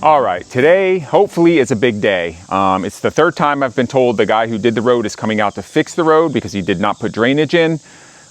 All right, today, hopefully it's a big day. It's the third time I've been told the guy who did the road is coming out to fix the road because he did not put drainage in.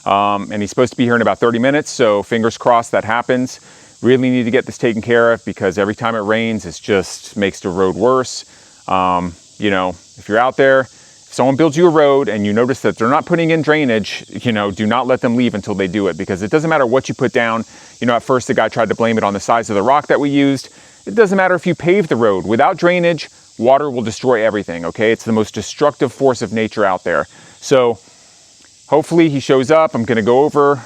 And he's supposed to be here in about 30 minutes, so fingers crossed that happens. Really need to get this taken care of because every time it rains, it just makes the road worse. You know, if you're out there, if someone builds you a road and you notice that they're not putting in drainage, you know, do not let them leave until they do it, because it doesn't matter what you put down. You know, at first the guy tried to blame it on the size of the rock that we used. It doesn't matter if you pave the road. Without drainage, water will destroy everything, okay? It's the most destructive force of nature out there. So hopefully he shows up. I'm gonna go over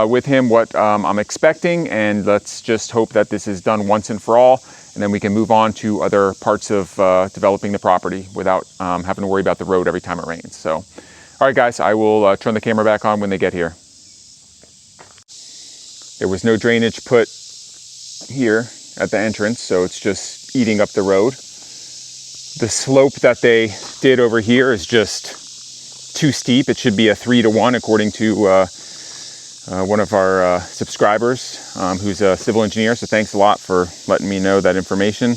with him what I'm expecting, and let's just hope that this is done once and for all, and then we can move on to other parts of developing the property without having to worry about the road every time it rains. So, all right guys, I will turn the camera back on when they get here. There was no drainage put here at the entrance, so it's just eating up the road. The slope that they did over here is just too steep. It should be a 3-to-1 according to one of our subscribers who's a civil engineer, so thanks a lot for letting me know that information.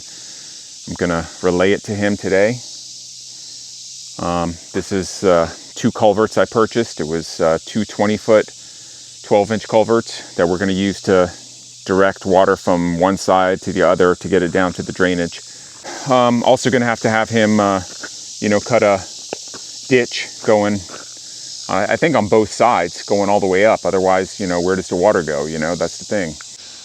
I'm gonna relay it to him today. This is 2 culverts I purchased. It was 2 20-foot 12-inch culverts that we're gonna use to direct water from one side to the other to get it down to the drainage. Also gonna have to have him, you know, cut a ditch going, I think on both sides, going all the way up. Otherwise, you know, where does the water go? You know, that's the thing.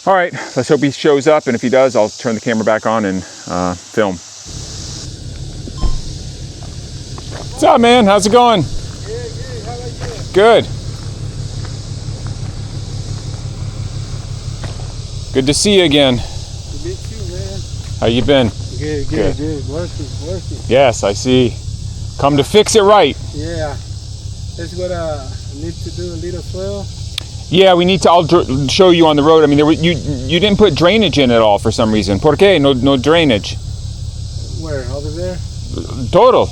All right, let's hope he shows up, and if he does, I'll turn the camera back on and film. What's up, man? How's it going? Good, good. How about you? Good. Good to see you again. You been too, man. How you been? Good, good, good. Working. Yes, I see. Come to fix it right. Yeah. That's what I need to do, a little swell. Yeah, we need to. I'll show you on the road. I mean, you didn't put drainage in at all for some reason. ¿Por qué? No drainage. Where? Over there? Total.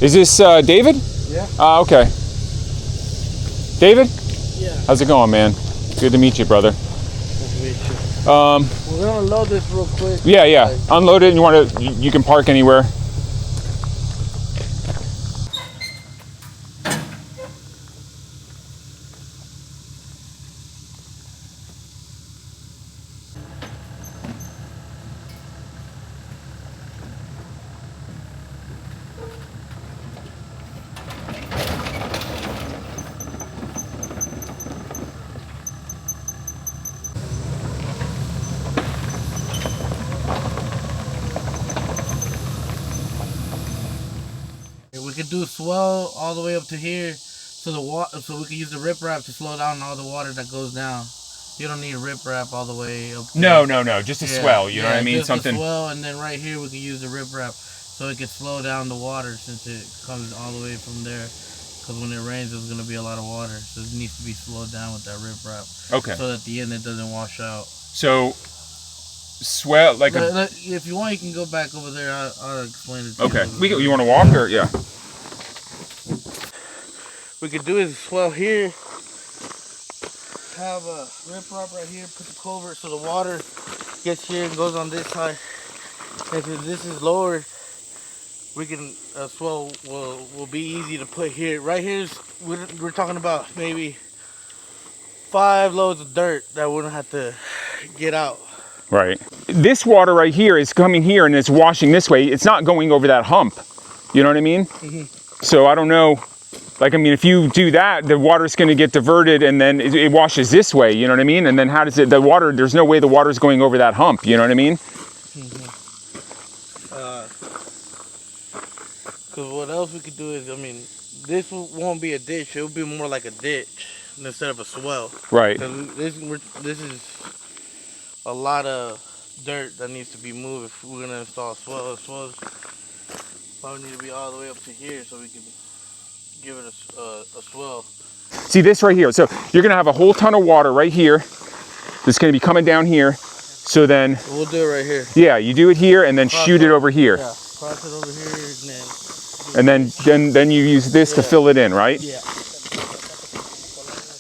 Is this David? Yeah. Okay. David? Yeah. How's it going, man? Good to meet you, brother. Nice to meet you. We're gonna load this real quick. Yeah. Unload it, and you can park anywhere. We could do swell all the way up to here, so so we could use the riprap to slow down all the water that goes down. You don't need riprap all the way up there. No, just a swell, you know what I mean? Just Something. a swell, and then right here we could use the riprap so it could slow down the water, since it comes all the way from there. Because when it rains, there's going to be a lot of water, so it needs to be slowed down with that riprap. Okay. So that at the end it doesn't wash out. So, swell, like if you want, you can go back over there. I'll explain it to you. Okay. You want to walk, or yeah? We could do is swell here, have a riprap right here, put the culvert so the water gets here and goes on this side. If this is lower, we can swell will be easy to put here. Right here, we're talking about maybe 5 loads of dirt that we don't have to get out. Right. This water right here is coming here and it's washing this way. It's not going over that hump. You know what I mean? Mm-hmm. So I don't know. Like, I mean, if you do that, the water's going to get diverted and then it washes this way, you know what I mean? And then how does it, the water, there's no way the water's going over that hump, you know what I mean? Because what else we could do is, I mean, this won't be a ditch, it'll be more like a ditch instead of a swell. Right. This is a lot of dirt that needs to be moved if we're going to install a swell. A swell probably need to be all the way up to here so we can give it a swell. See this right here. So you're going to have a whole ton of water right here that's going to be coming down here. So then we'll do it right here. Yeah, you do it here and then shoot it over here. Yeah, cross it over here and then you use this to fill it in, right? Yeah.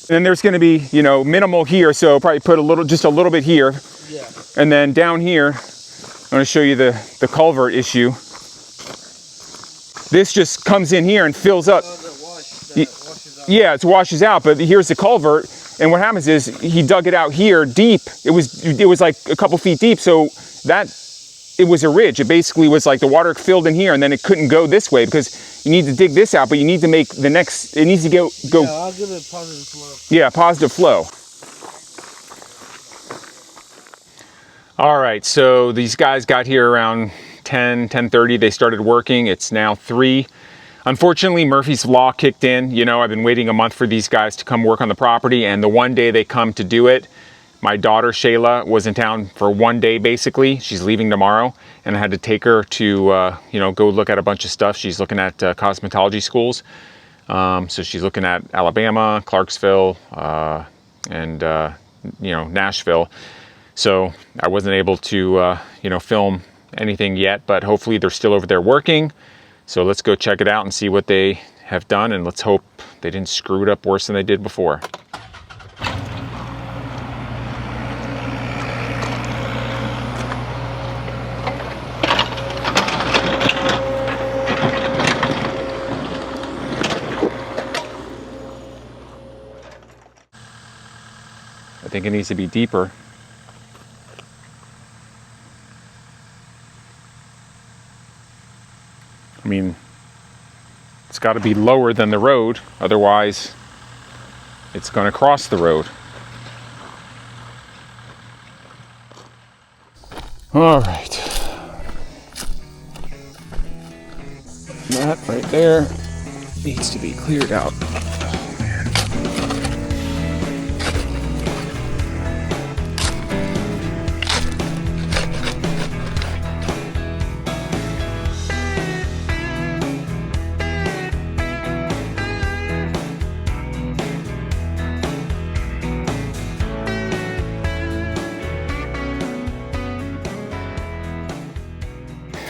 And then there's gonna be, you know, minimal here, so probably put just a little bit here. Yeah. And then down here, I'm gonna show you the culvert issue. This just comes in here and fills up. Washes out. Yeah, it washes out, but here's the culvert. And what happens is he dug it out here deep. It was like a couple feet deep, so it was a ridge. It basically was like the water filled in here, and then it couldn't go this way because you need to dig this out, but you need to make the next, it needs to go. Yeah, I'll give it positive flow. Yeah, positive flow. All right, so these guys got here around 10:30. They started working. It's now 3. Unfortunately, Murphy's Law kicked in. You know, I've been waiting a month for these guys to come work on the property, and the one day they come to do it, my daughter Shayla was in town for 1 day basically. She's leaving tomorrow, and I had to take her to, you know, go look at a bunch of stuff. She's looking at cosmetology schools. So she's looking at Alabama, Clarksville, and, you know, Nashville. So I wasn't able to, you know, film anything yet, but hopefully they're still over there working. So let's go check it out and see what they have done, and let's hope they didn't screw it up worse than they did before. I think it needs to be deeper. I mean, it's got to be lower than the road, otherwise it's going to cross the road. All right. That right there needs to be cleared out.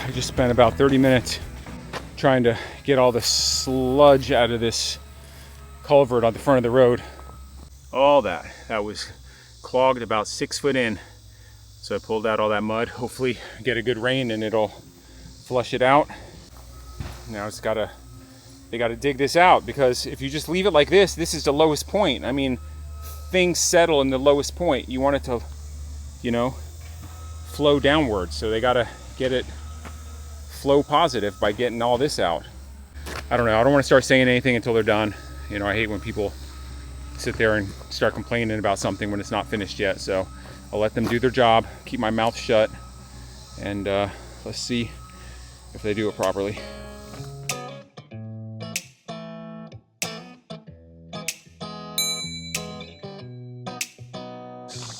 I just spent about 30 minutes trying to get all the sludge out of this culvert on the front of the road. All that was clogged about 6 foot in. So I pulled out all that mud, hopefully get a good rain and it'll flush it out. Now they gotta dig this out, because if you just leave it like this is the lowest point. I mean, things settle in the lowest point. You want it to, you know, flow downwards. So they gotta get it flow positive by getting all this out. I don't know, I don't want to start saying anything until they're done. You know, I hate when people sit there and start complaining about something when it's not finished yet. So I'll let them do their job, keep my mouth shut, and let's see if they do it properly.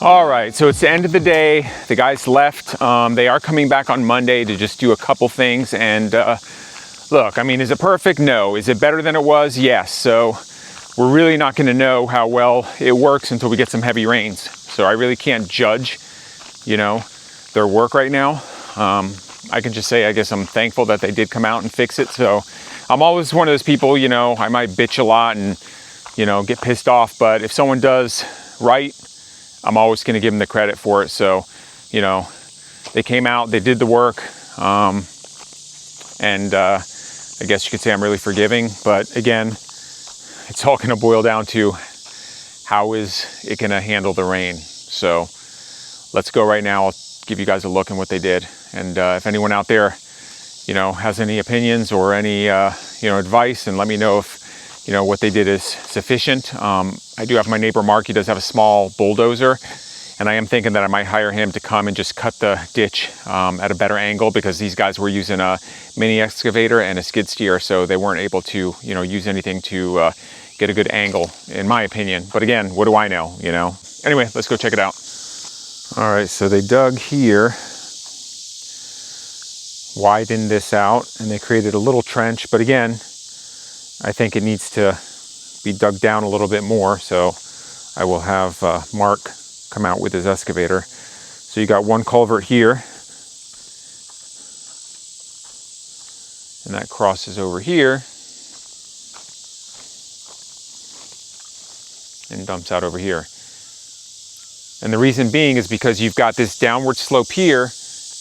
All right, so it's the end of the day. The guys left. They are coming back on Monday to just do a couple things. And look, I mean, is it perfect? No. Is it better than it was? Yes. So we're really not going to know how well it works until we get some heavy rains. So I really can't judge, you know, their work right now. I can just say, I guess I'm thankful that they did come out and fix it. So I'm always one of those people, you know, I might bitch a lot and, you know, get pissed off. But if someone does right, I'm always going to give them the credit for it. So, you know, they came out, they did the work, and I guess you could say I'm really forgiving. But again, it's all going to boil down to how is it going to handle the rain. So let's go right now. I'll give you guys a look at what they did. And if anyone out there, you know, has any opinions or any, you know, advice, and let me know if, you know, what they did is sufficient. I do have my neighbor Mark. He does have a small bulldozer, and I am thinking that I might hire him to come and just cut the ditch at a better angle, because these guys were using a mini excavator and a skid steer, so they weren't able to, you know, use anything to get a good angle, in my opinion. But again, what do I know, you know? Anyway, let's go check it out. All right, so they dug here, widened this out, and they created a little trench. But again, I think it needs to be dug down a little bit more, so I will have Mark come out with his excavator. So you got one culvert here, and that crosses over here. and dumps out over here. And the reason being is because you've got this downward slope here,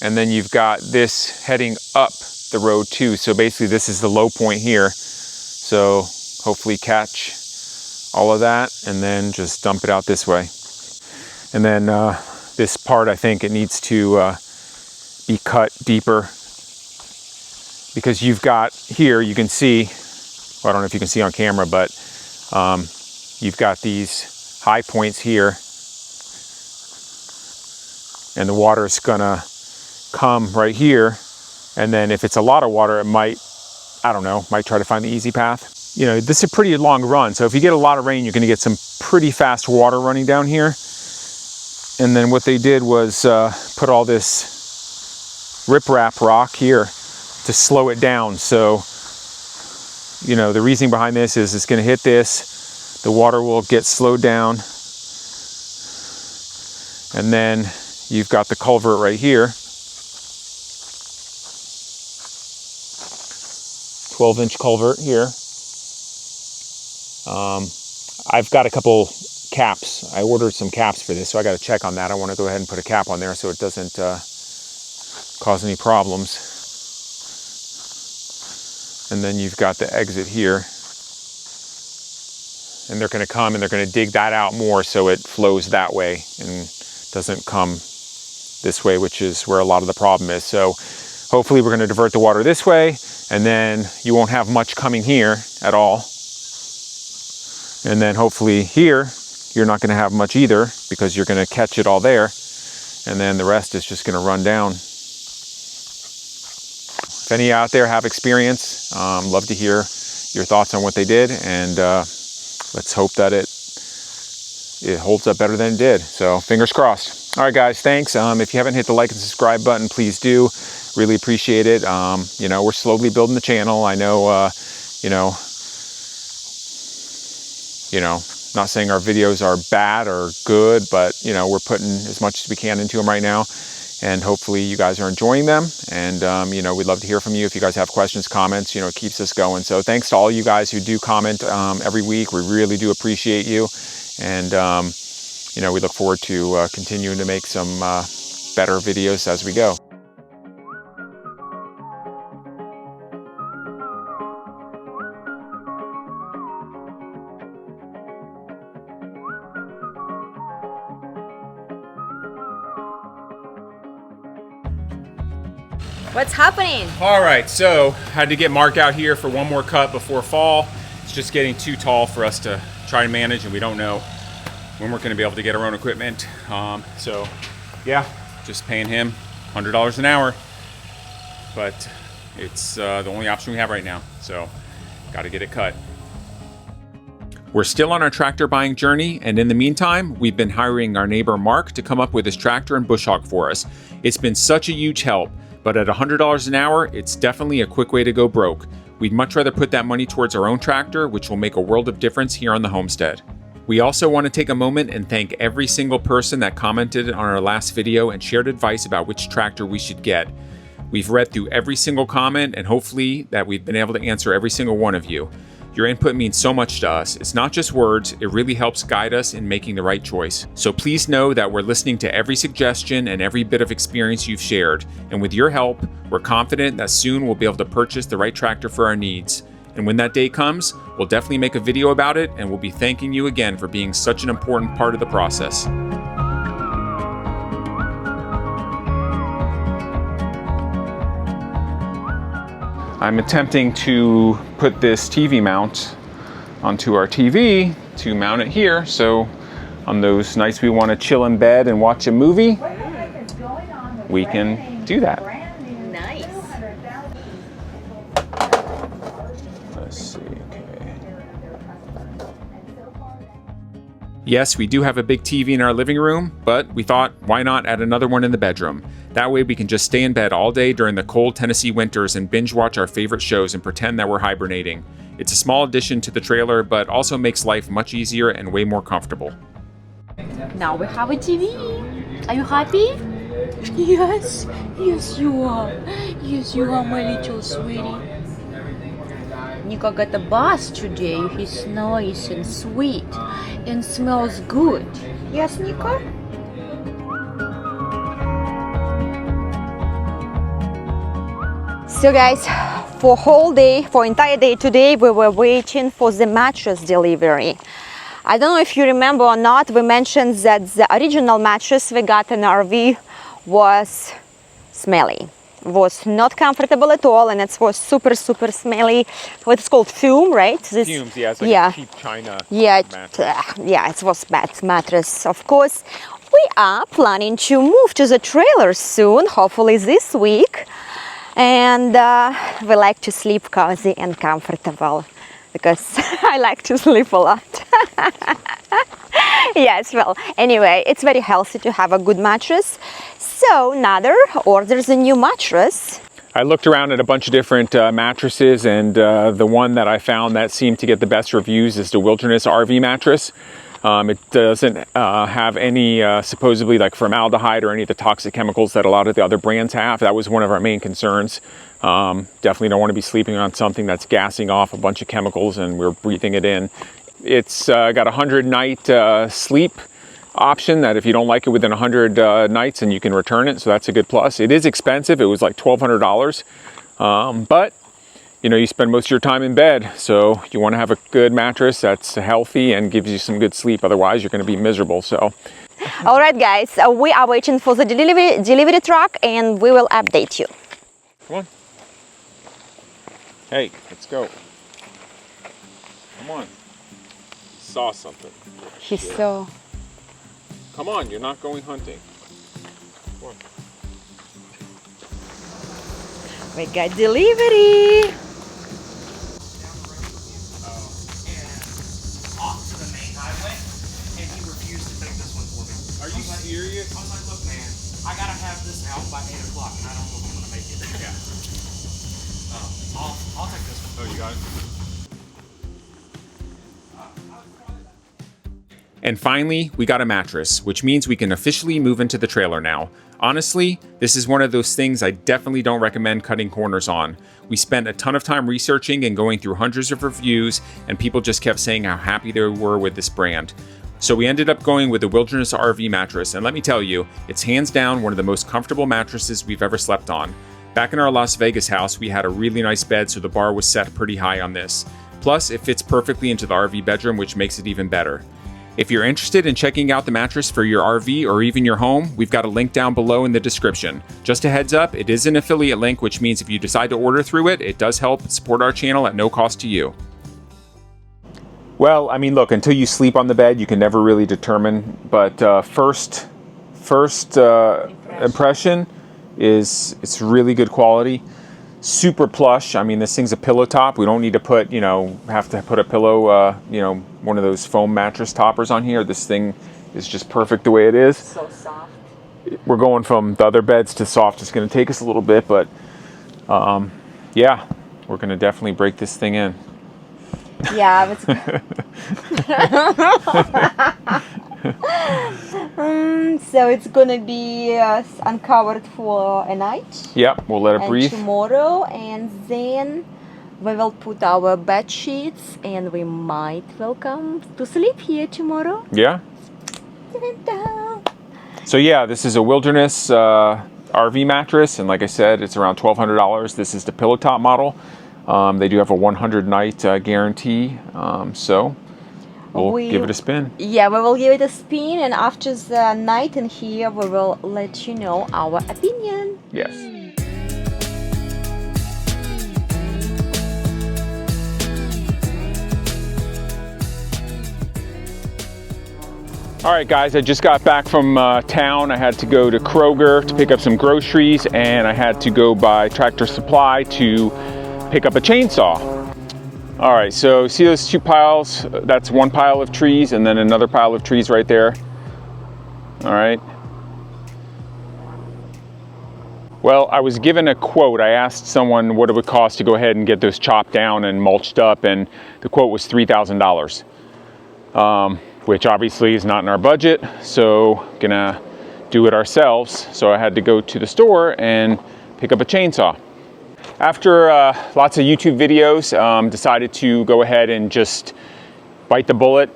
and then you've got this heading up the road too. So basically this is the low point here. So hopefully catch all of that and then just dump it out this way. And then this part, I think it needs to be cut deeper, because you've got here, you can see, well, I don't know if you can see on camera, but you've got these high points here, and the water is gonna come right here. And then if it's a lot of water, it might, I don't know, might try to find the easy path. You know, this is a pretty long run. So if you get a lot of rain, you're gonna get some pretty fast water running down here. And then what they did was put all this riprap rock here to slow it down. So, you know, the reasoning behind this is it's gonna hit this, the water will get slowed down, and then you've got the culvert right here, 12-inch culvert here. I've got a couple caps. I ordered some caps for this, so I got to check on that. I want to go ahead and put a cap on there so it doesn't cause any problems. And then you've got the exit here, and they're going to come and they're going to dig that out more so it flows that way and doesn't come this way, which is where a lot of the problem is. So hopefully we're going to divert the water this way, and then you won't have much coming here at all. And then hopefully here, you're not going to have much either, because you're going to catch it all there. And then the rest is just going to run down. If any out there have experience, love to hear your thoughts on what they did. And let's hope that it holds up better than it did. So fingers crossed. All right, guys, thanks. If you haven't hit the like and subscribe button, please do. Really appreciate it. You know, we're slowly building the channel. I know, not saying our videos are bad or good, but, you know, we're putting as much as we can into them right now. And hopefully you guys are enjoying them. And, you know, we'd love to hear from you. If you guys have questions, comments, you know, it keeps us going. So thanks to all you guys who do comment every week. We really do appreciate you. And, you know, we look forward to continuing to make some better videos as we go. What's happening? All right, so had to get Mark out here for one more cut before fall. It's just getting too tall for us to try and manage, and we don't know when we're going to be able to get our own equipment. So yeah, just paying him $100 an hour, but it's the only option we have right now. So got to get it cut. We're still on our tractor buying journey, and in the meantime, we've been hiring our neighbor Mark to come up with his tractor and bush hog for us. It's been such a huge help. But at $100 an hour, it's definitely a quick way to go broke. We'd much rather put that money towards our own tractor, which will make a world of difference here on the homestead. We also want to take a moment and thank every single person that commented on our last video and shared advice about which tractor we should get. We've read through every single comment, and hopefully that we've been able to answer every single one of you. Your input means so much to us. It's not just words, it really helps guide us in making the right choice. So please know that we're listening to every suggestion and every bit of experience you've shared. And with your help, we're confident that soon we'll be able to purchase the right tractor for our needs. And when that day comes, we'll definitely make a video about it, and we'll be thanking you again for being such an important part of the process. I'm attempting to put this TV mount onto our TV to mount it here. So on those nights we want to chill in bed and watch a movie, we can do that. Nice. Let's see, okay. Yes, we do have a big TV in our living room, but we thought, why not add another one in the bedroom? That way we can just stay in bed all day during the cold Tennessee winters and binge watch our favorite shows and pretend that we're hibernating. It's a small addition to the trailer, but also makes life much easier and way more comfortable. Now we have a TV. Are you happy? Yes. Yes, you are. Yes, you are, my little sweetie. Nico got the bus today. He's nice and sweet. and smells good. Yes, Nico? So guys, for entire day today, we were waiting for the mattress delivery. I don't know if you remember or not, we mentioned that the original mattress we got in RV was smelly. Was not comfortable at all, and it was super smelly. What's called fume, right? This, fumes, yeah, it's like a cheap China mattress. Yeah, it was bad mattress. Of course, we are planning to move to the trailer soon, hopefully this week. And we like to sleep cozy and comfortable because I like to sleep a lot. Yes, well, anyway, it's very healthy to have a good mattress. So Nader orders a new mattress. I looked around at a bunch of different mattresses, and the one that I found that seemed to get the best reviews is the Wilderness RV mattress. It doesn't have any supposedly like formaldehyde or any of the toxic chemicals that a lot of the other brands have. That was one of our main concerns. Definitely don't want to be sleeping on something that's gassing off a bunch of chemicals and we're breathing it in. It's got a 100-night sleep option that if you don't like it within 100 nights, then you can return it. So that's a good plus. It is expensive. It was like $1,200. But you know, you spend most of your time in bed, so you want to have a good mattress that's healthy and gives you some good sleep. Otherwise, you're going to be miserable. So, all right, guys, we are waiting for the delivery truck, and we will update you. Come on. Hey, let's go. Come on. Saw something. He saw. Come on, you're not going hunting. Come on. We got delivery. Are you serious? I was like, look, man, I gotta have this out by 8 o'clock, and I don't know if I'm gonna make it. Yeah. I'll take this one. Oh, you got it? And finally, we got a mattress, which means we can officially move into the trailer now. Honestly, this is one of those things I definitely don't recommend cutting corners on. We spent a ton of time researching and going through hundreds of reviews, and people just kept saying how happy they were with this brand. So we ended up going with the Wilderness RV mattress, and let me tell you, it's hands down one of the most comfortable mattresses we've ever slept on. Back in our Las Vegas house, we had a really nice bed, so the bar was set pretty high on this. Plus, it fits perfectly into the RV bedroom, which makes it even better. If you're interested in checking out the mattress for your RV or even your home, we've got a link down below in the description. Just a heads up, it is an affiliate link, which means if you decide to order through it, it does help support our channel at no cost to you. Well, I mean, look, until you sleep on the bed, you can never really determine, but first impression is it's really good quality. Super plush. I mean, this thing's a pillow top. We don't need to put, have to put a pillow, one of those foam mattress toppers on here. This thing is just perfect the way it is. So soft. We're going from the other beds to soft. It's going to take us a little bit, but yeah, we're going to definitely break this thing in. Yeah, it's so it's gonna be uncovered for a night. Yep, we'll let it breathe. Tomorrow, and then we will put our bed sheets, and we might welcome to sleep here tomorrow. Yeah. So yeah, this is a Wilderness RV mattress, and like I said, it's around $1,200. This is the pillow top model. They do have a 100-night guarantee, so we'll give it a spin. Yeah, we will give it a spin, and after the night in here, we will let you know our opinion. Yes. All right, guys, I just got back from town. I had to go to Kroger to pick up some groceries, and I had to go by Tractor Supply to pick up a chainsaw. All right, so see those two piles? That's one pile of trees and then another pile of trees right there. All right. Well, I was given a quote. I asked someone what it would cost to go ahead and get those chopped down and mulched up, and the quote was $3,000, which obviously is not in our budget, so gonna do it ourselves. So I had to go to the store and pick up a chainsaw. After lots of YouTube videos, decided to go ahead and just bite the bullet,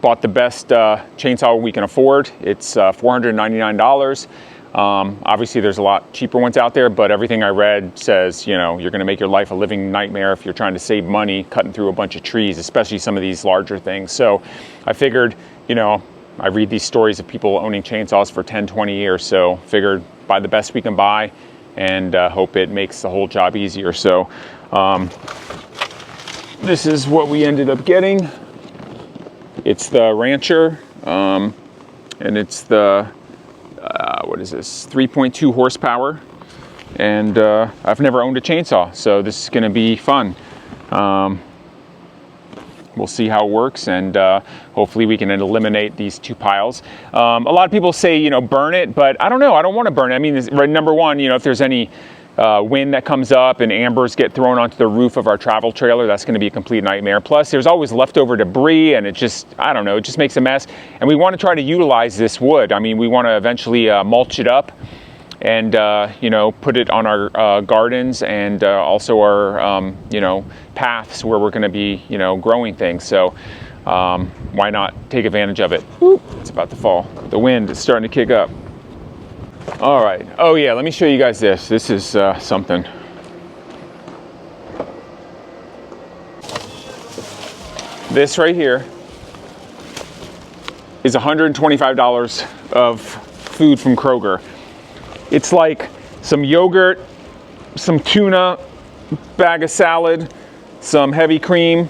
bought the best chainsaw we can afford. It's $499. Obviously there's a lot cheaper ones out there, but everything I read says, you know, you're gonna make your life a living nightmare if you're trying to save money cutting through a bunch of trees, especially some of these larger things. So I figured, you know, I read these stories of people owning chainsaws for 10, 20 years, so figured buy the best we can buy and hope it makes the whole job easier. So this is what we ended up getting. It's the Rancher, and it's the what is this, 3.2 horsepower, and I've never owned a chainsaw, so this is going to be fun. We'll see how it works, and hopefully we can eliminate these two piles. A lot of people say, you know, burn it, but I don't know. I don't want to burn it. I mean, number one, you know, if there's any wind that comes up and ambers get thrown onto the roof of our travel trailer, that's going to be a complete nightmare. Plus, there's always leftover debris, and it just, I don't know, it just makes a mess. And we want to try to utilize this wood. I mean, we want to eventually mulch it up and, you know, put it on our gardens and also our, you know, paths where we're going to be, you know, growing things. So why not take advantage of it? Ooh, it's about to fall. The wind is starting to kick up. All right. Oh yeah, let me show you guys this. This is something. This right here is $125 of food from Kroger. It's like some yogurt, some tuna, bag of salad, some heavy cream.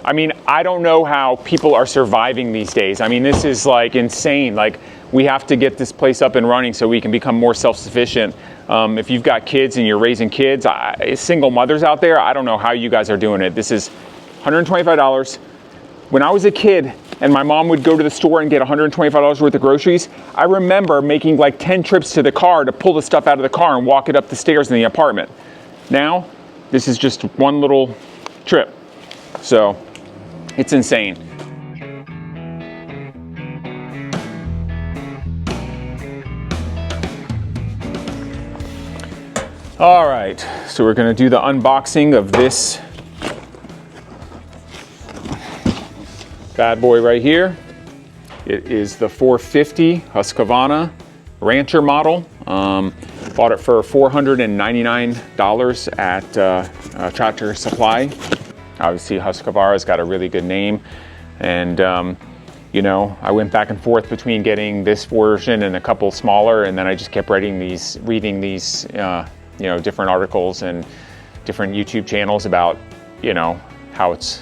I mean, I don't know how people are surviving these days. I mean, this is like insane. Like, we have to get this place up and running so we can become more self-sufficient. If you've got kids and you're raising kids, single mothers out there, I don't know how you guys are doing it. This is $125. When I was a kid and my mom would go to the store and get $125 worth of groceries, I remember making like 10 trips to the car to pull the stuff out of the car and walk it up the stairs in the apartment. Now, this is just one little trip. So, it's insane. All right, so we're gonna do the unboxing of this bad boy right here. It is the 450 Husqvarna Rancher model. Bought it for $499 at Tractor Supply. Obviously Husqvarna's got a really good name, and you know, I went back and forth between getting this version and a couple smaller, and then I just kept reading these you know, different articles and different YouTube channels about, you know, how it's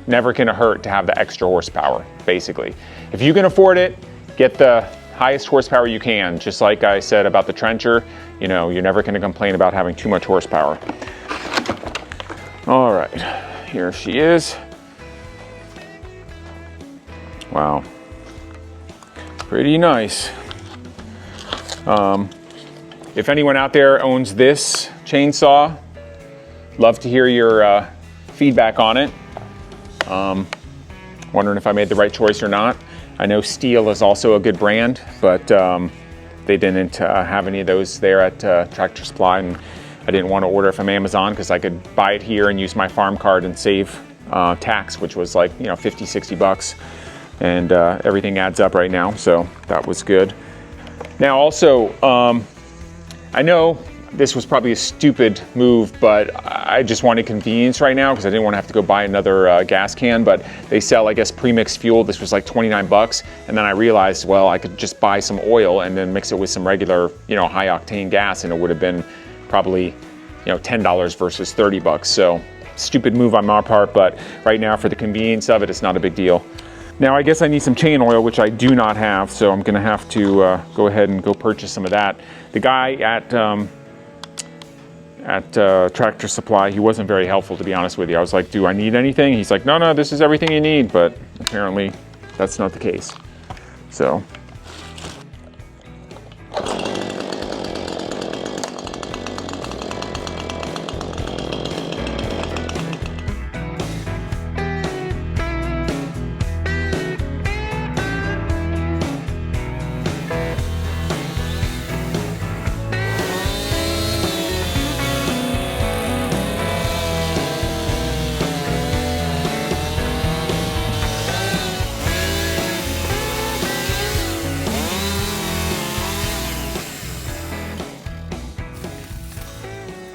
never gonna hurt to have the extra horsepower, basically. If you can afford it, get the highest horsepower you can. Just like I said about the trencher, you know, you're never gonna complain about having too much horsepower. All right, here she is. Wow, pretty nice. If anyone out there owns this chainsaw, love to hear your feedback on it. Wondering if I made the right choice or not. I know Steel is also a good brand, but they didn't have any of those there at Tractor Supply, and I didn't want to order it from Amazon because I could buy it here and use my farm card and save tax, which was like, you know, 50, 60 bucks. And everything adds up right now, so that was good. Now also, I know this was probably a stupid move, but I just wanted convenience right now because I didn't want to have to go buy another gas can, but they sell, I guess, pre-mixed fuel. This was like 29 bucks. And then I realized, well, I could just buy some oil and then mix it with some regular, you know, high octane gas, and it would have been probably, you know, $10 versus 30 bucks. So stupid move on my part, but right now for the convenience of it, it's not a big deal. Now I guess I need some chain oil, which I do not have, so I'm gonna have to go ahead and go purchase some of that. The guy at Tractor Supply, he wasn't very helpful, to be honest with you. I was like, do I need anything? He's like, no, this is everything you need, but apparently that's not the case. So.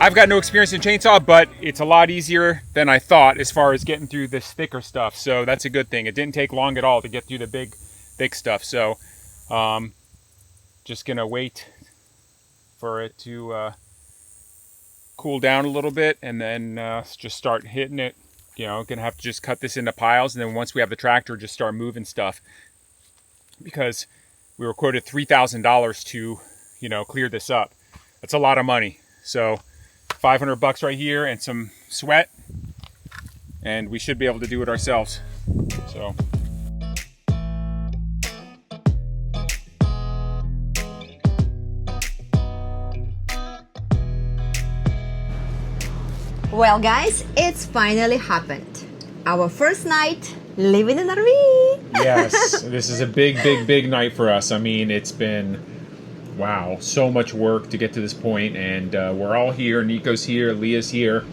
I've got no experience in chainsaw, but it's a lot easier than I thought as far as getting through this thicker stuff. So that's a good thing. It didn't take long at all to get through the big, thick stuff. So just gonna wait for it to cool down a little bit, and then just start hitting it. You know, gonna have to just cut this into piles, and then once we have the tractor, just start moving stuff, because we were quoted $3,000 to, you know, clear this up. That's a lot of money. So $500 right here and some sweat, and we should be able to do it ourselves. So Well guys, it's finally happened. Our first night living in RV. yes, this is a big night for us. I mean, it's been, wow, so much work to get to this point, and we're all here. Nico's here, Leah's here,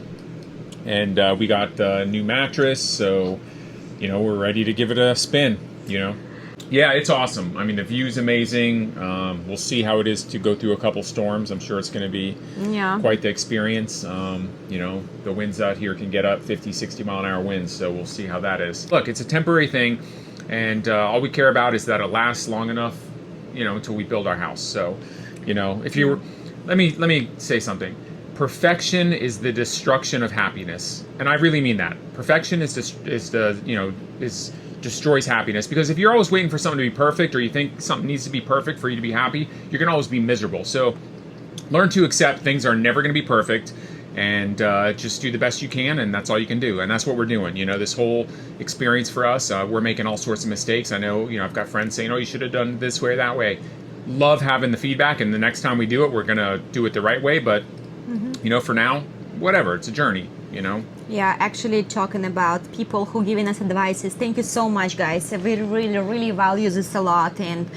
and we got the new mattress, so, you know, we're ready to give it a spin, you know. Yeah, it's awesome. I mean, the view's amazing. We'll see how it is to go through a couple storms. I'm sure it's going to be quite the experience. You know, the winds out here can get up 50, 60 mile an hour winds, so we'll see how that is. Look, it's a temporary thing, and all we care about is that it lasts long enough, you know, until we build our house. So, you know, if you were, let me say something. Perfection is the destruction of happiness, and I really mean that. Perfection is destroys happiness, because if you're always waiting for something to be perfect, or you think something needs to be perfect for you to be happy, you're gonna always be miserable. So learn to accept things are never gonna be perfect, and just do the best you can, and that's all you can do. And that's what we're doing. You know, this whole experience for us, we're making all sorts of mistakes. I know, you know, I've got friends saying, oh, you should have done this way or that way. Love having the feedback, and the next time we do it, we're gonna do it the right way. But you know, for now, whatever, it's a journey, you know. Yeah, actually talking about people who giving us advices. Thank you so much, guys. We really value this a lot, and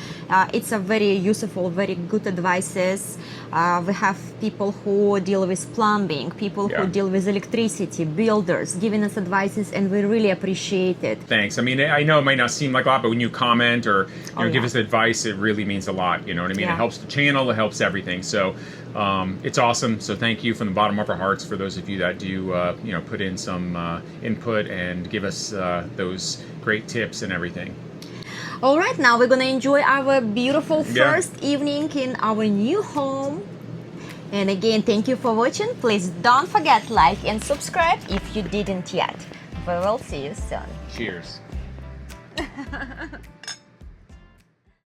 it's a very useful, very good advices. We have people who deal with plumbing, people who deal with electricity, builders, giving us advices, and we really appreciate it. Thanks. I mean, I know it might not seem like a lot, but when you comment or give us advice, it really means a lot. You know what I mean? It helps the channel, it helps everything. So it's awesome. So thank you from the bottom of our hearts for those of you that do, you know, put in some input and give us those great tips and everything. All right, now we're gonna enjoy our beautiful first evening in our new home. And again, thank you for watching. Please don't forget like and subscribe if you didn't yet. We will see you soon. Cheers.